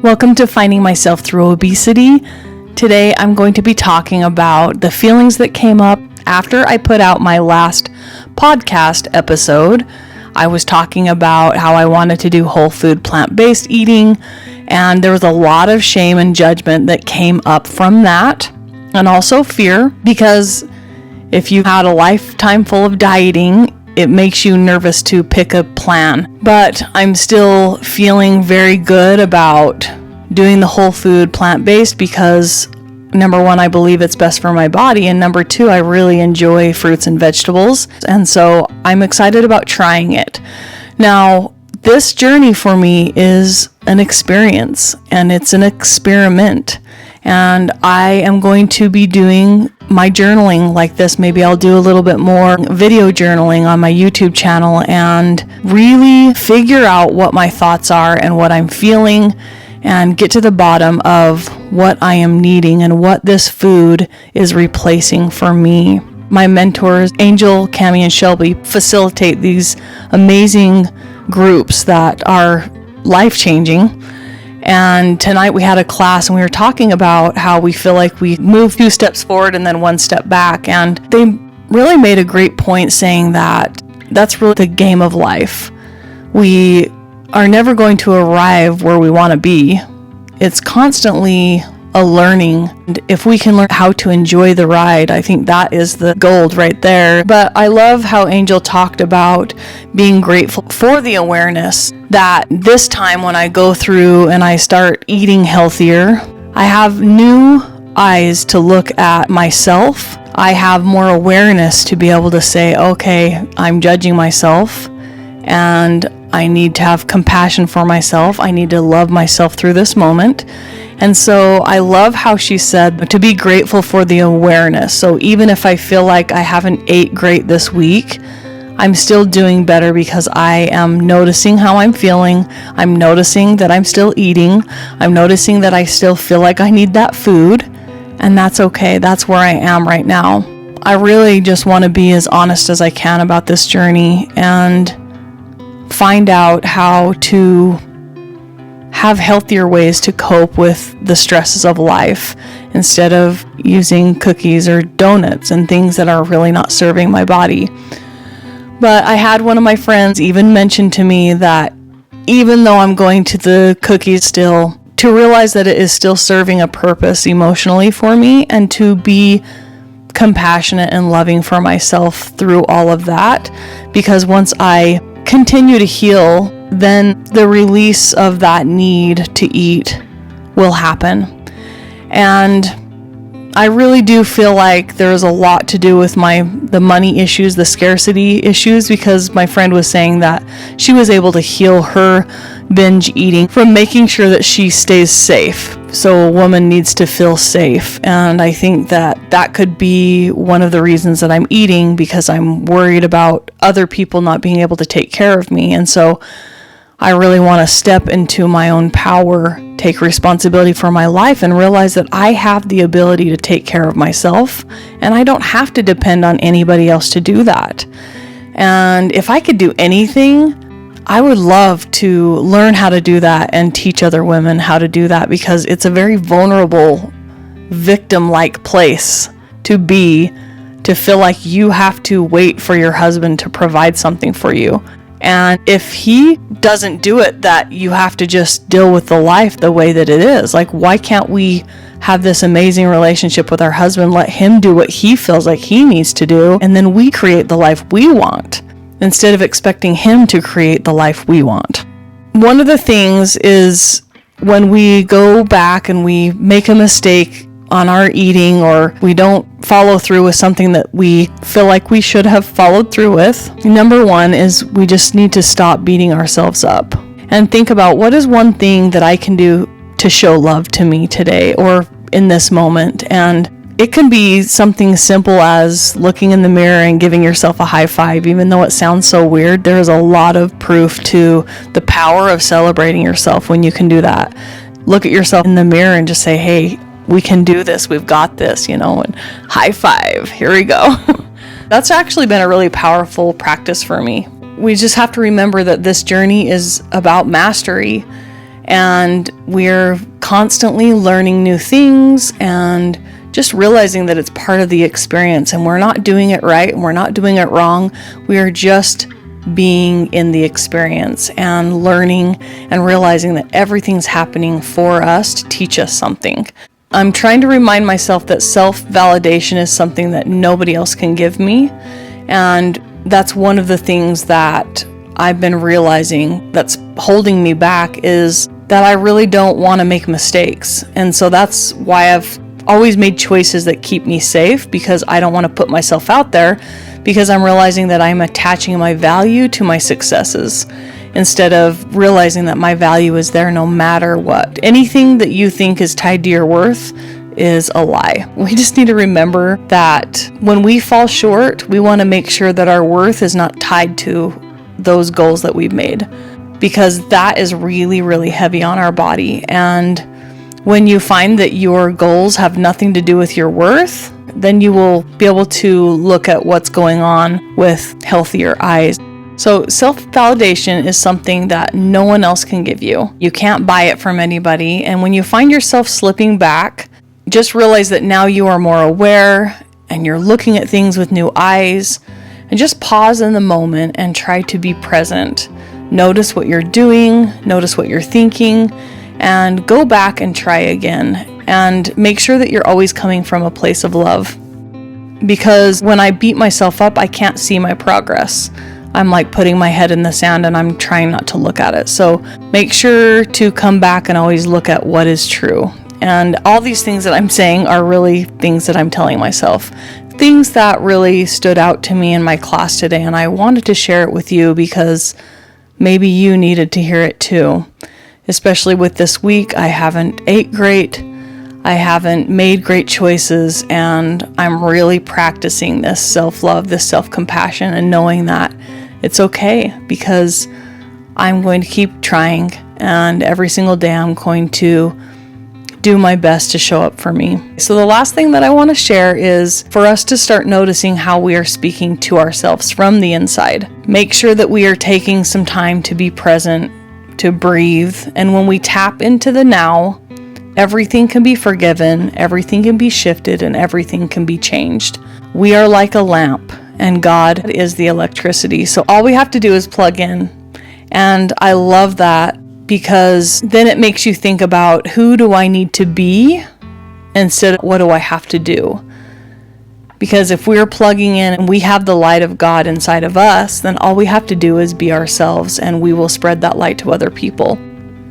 Welcome to Finding Myself Through Obesity. Today I'm going to be talking about the feelings that came up after I put out my last podcast episode. I was talking about how I wanted to do whole food plant-based eating, and there was a lot of shame and judgment that came up from that, and also fear, because if you had a lifetime full of dieting, it makes you nervous to pick a plan. But I'm still feeling very good about doing the whole food plant-based because number one, I believe it's best for my body, and number two, I really enjoy fruits and vegetables, and so I'm excited about trying it. Now, this journey for me is an experience, and it's an experiment, and I am going to be doing my journaling like this. Maybe I'll do a little bit more video journaling on my YouTube channel and really figure out what my thoughts are and what I'm feeling, and get to the bottom of what I am needing and what this food is replacing for me. My mentors, Angel, Cami, and Shelby, facilitate these amazing groups that are life-changing. And tonight we had a class and we were talking about how we feel like we move 2 steps forward and then 1 step back. And they really made a great point saying that that's really the game of life. We are never going to arrive where we want to be. It's constantly a learning. And if we can learn how to enjoy the ride, I think that is the gold right there. But I love how Angel talked about being grateful for the awareness that this time when I go through and I start eating healthier, I have new eyes to look at myself. I have more awareness to be able to say, okay, I'm judging myself, and I need to have compassion for myself. I need to love myself through this moment. And so I love how she said to be grateful for the awareness. So even if I feel like I haven't ate great this week, I'm still doing better because I am noticing how I'm feeling. I'm noticing that I'm still eating. I'm noticing that I still feel like I need that food. And that's okay. That's where I am right now. I really just want to be as honest as I can about this journey and find out how to have healthier ways to cope with the stresses of life instead of using cookies or donuts and things that are really not serving my body. But I had one of my friends even mention to me that even though I'm going to the cookies still, to realize that it is still serving a purpose emotionally for me, and to be compassionate and loving for myself through all of that, because once I continue to heal, then the release of that need to eat will happen. And I really do feel like there's a lot to do with the money issues, the scarcity issues, because my friend was saying that she was able to heal her binge eating from making sure that she stays safe. So a woman needs to feel safe. And I think that could be one of the reasons that I'm eating, because I'm worried about other people not being able to take care of me. And so I really want to step into my own power, take responsibility for my life, and realize that I have the ability to take care of myself, and I don't have to depend on anybody else to do that. And if I could do anything, I would love to learn how to do that and teach other women how to do that, because it's a very vulnerable, victim-like place to be, to feel like you have to wait for your husband to provide something for you. And if he doesn't do it, that you have to just deal with the life the way that it is. Like, why can't we have this amazing relationship with our husband, let him do what he feels like he needs to do, and then we create the life we want, instead of expecting him to create the life we want. One of the things is when we go back and we make a mistake on our eating, or we don't follow through with something that we feel like we should have followed through with, number one is we just need to stop beating ourselves up and think about, what is one thing that I can do to show love to me today or in this moment? And it can be something simple as looking in the mirror and giving yourself a high five. Even though it sounds so weird, there is a lot of proof to the power of celebrating yourself when you can do that. Look at yourself in the mirror and just say, hey, we can do this, we've got this, and high five, here we go. That's actually been a really powerful practice for me. We just have to remember that this journey is about mastery, And we're constantly learning new things and just realizing that it's part of the experience, and we're not doing it right and we're not doing it wrong. We are just being in the experience and learning and realizing that everything's happening for us to teach us something. I'm trying to remind myself that self-validation is something that nobody else can give me. And that's one of the things that I've been realizing that's holding me back, is that I really don't want to make mistakes. And so that's why I've always made choices that keep me safe, because I don't want to put myself out there, because I'm realizing that I'm attaching my value to my successes instead of realizing that my value is there no matter what. Anything that you think is tied to your worth is a lie. We just need to remember that when we fall short, we want to make sure that our worth is not tied to those goals that we've made, because that is really, really heavy on our body. And when you find that your goals have nothing to do with your worth, then you will be able to look at what's going on with healthier eyes. So self-validation is something that no one else can give you. You can't buy it from anybody. And when you find yourself slipping back, just realize that now you are more aware and you're looking at things with new eyes. And just pause in the moment and try to be present. Notice what you're doing, notice what you're thinking, and go back and try again. And make sure that you're always coming from a place of love. Because when I beat myself up, I can't see my progress. I'm like putting my head in the sand and I'm trying not to look at it. So make sure to come back and always look at what is true. And all these things that I'm saying are really things that I'm telling myself. Things that really stood out to me in my class today, and I wanted to share it with you because maybe you needed to hear it too. Especially with this week, I haven't ate great, I haven't made great choices, and I'm really practicing this self-love, this self-compassion, and knowing that it's okay, because I'm going to keep trying, and every single day I'm going to do my best to show up for me. So the last thing that I want to share is for us to start noticing how we are speaking to ourselves from the inside. Make sure that we are taking some time to be present, to breathe, and when we tap into the now, everything can be forgiven, everything can be shifted, and everything can be changed. We are like a lamp, and God is the electricity. So all we have to do is plug in. And I love that, because then it makes you think about, who do I need to be instead of what do I have to do? Because if we're plugging in and we have the light of God inside of us, then all we have to do is be ourselves, and we will spread that light to other people.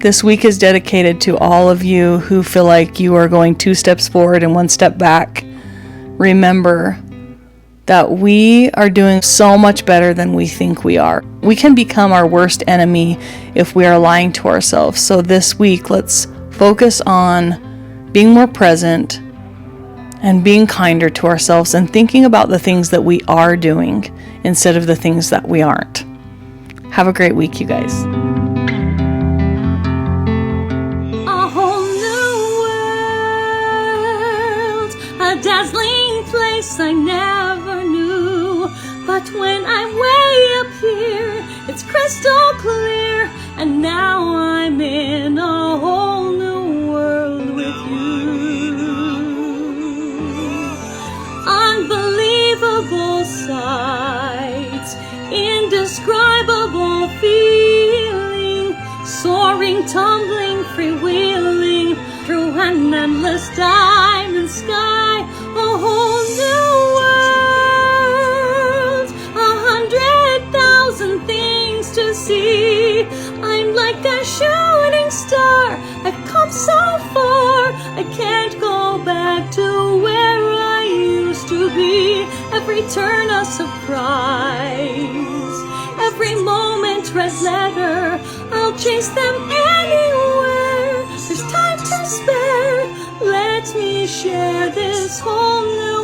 This week is dedicated to all of you who feel like you are going 2 steps forward and 1 step back. Remember that we are doing so much better than we think we are. We can become our worst enemy if we are lying to ourselves. So this week, let's focus on being more present and being kinder to ourselves and thinking about the things that we are doing instead of the things that we aren't. Have a great week, you guys. A whole new world, a dazzling place I never knew. But when I'm way up here, it's crystal clear, and now I'm in a whole new world with you. Unbelievable sights, indescribable feeling, soaring, tumbling, freewheeling through an endless diamond sky. A whole new world, 100,000 things to see. I'm like a shooting star, I've come so far, I can't go back to where I used to be. Every turn a surprise, every moment red letter, I'll chase them anywhere. There's time to spare, let me share this whole new